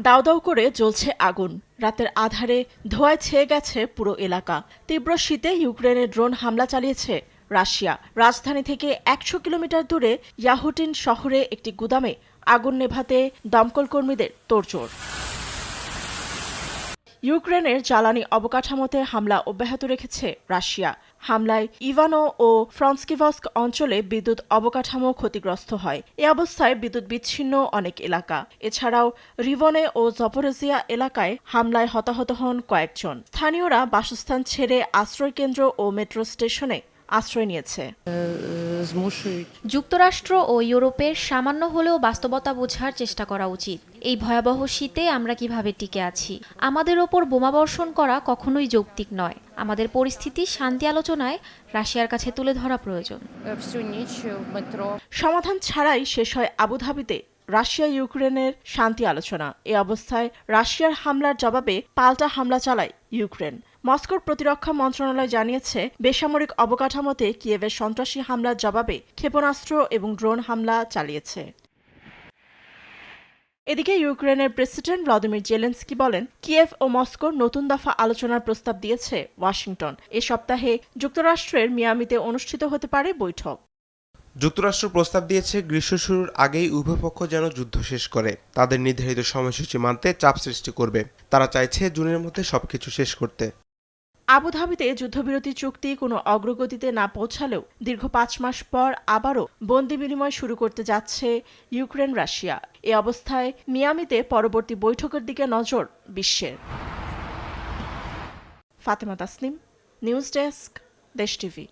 দাউ দাউ করে জ্বলছে আগুন, রাতের আঁধারে ধোঁয়ায় ছেয়ে গেছে পুরো এলাকা। তীব্র শীতে ইউক্রেনে ড্রোন হামলা চালিয়েছে রাশিয়া। রাজধানী থেকে ১০০ কিলোমিটার দূরে ইয়াহুটিন শহরে একটি গুদামে আগুন নেভাতে দমকল কর্মীদের তোড়জোড়। ইউক্রেনের জ্বালানি অবকাঠামোতে হামলা অব্যাহত রেখেছে রাশিয়া। হামলায় ইভানো ও ফ্রান্সকিভস্ক অঞ্চলে বিদ্যুৎ অবকাঠামো ক্ষতিগ্রস্ত হয়। এ অবস্থায় বিদ্যুৎ বিচ্ছিন্ন অনেক এলাকা। এছাড়াও রিভনে ও জপোরোজিয়া এলাকায় হামলায় হতাহত হন কয়েকজন। স্থানীয়রা বাসস্থান ছেড়ে আশ্রয়কেন্দ্র ও মেট্রো স্টেশনে আশ্রয় নিয়েছে। যুক্তরাষ্ট্র ও ইউরোপের সামান্য হলেও বাস্তবতা বোঝার চেষ্টা করা উচিত। এই ভয়াবহ শীতে আমরা কিভাবে টিকে আছি? আমাদের ওপর বোমাবর্ষণ করা কখনোই যৌক্তিক নয়। আমাদের পরিস্থিতি শান্তি আলোচনায় রাশিয়ার কাছে তুলে ধরা প্রয়োজন। সমাধান ছাড়াই শেষ হয় আবুধাবিতে রাশিয়া ইউক্রেনের শান্তি আলোচনা। এ অবস্থায় রাশিয়ার হামলার জবাবে পাল্টা হামলা চালায় ইউক্রেন। মস্কোর প্রতিরক্ষা মন্ত্রণালয় জানিয়েছে, বেসামরিক অবকাঠামোতে কিয়েভের সন্ত্রাসী হামলার জবাবে ক্ষেপণাস্ত্র এবং ড্রোন হামলা চালিয়েছে। এদিকে ইউক্রেনের প্রেসিডেন্ট ভ্লাদিমির জেলেনস্কি বলেন, কিয়েভ ও মস্কোর নতুন দফা আলোচনার প্রস্তাব দিয়েছে ওয়াশিংটন। এ সপ্তাহে যুক্তরাষ্ট্রের মিয়ামিতে অনুষ্ঠিত হতে পারে বৈঠক। যুক্তরাষ্ট্র প্রস্তাব দিয়েছে গ্রীষ্ম শুরুর আগেই উভয় পক্ষ যেন যুদ্ধ শেষ করে তাদের নির্ধারিত সময়সূচি মানতে চাপ সৃষ্টি করবে। তারা চাইছে জুনের মধ্যে সবকিছু শেষ করতে। আবুধাবিতে যুদ্ধবিরতি চুক্তি কোনো অগ্রগতিতে না পৌঁছালেও দীর্ঘ ৫ মাস পর আবারও বন্দি বিনিময় শুরু করতে যাচ্ছে ইউক্রেন রাশিয়া। এ অবস্থায় মিয়ামিতে পরবর্তী বৈঠকের দিকে নজর বিশ্বের। ফাতেমা তাসনিম, নিউজ ডেস্ক, দেশ টিভি।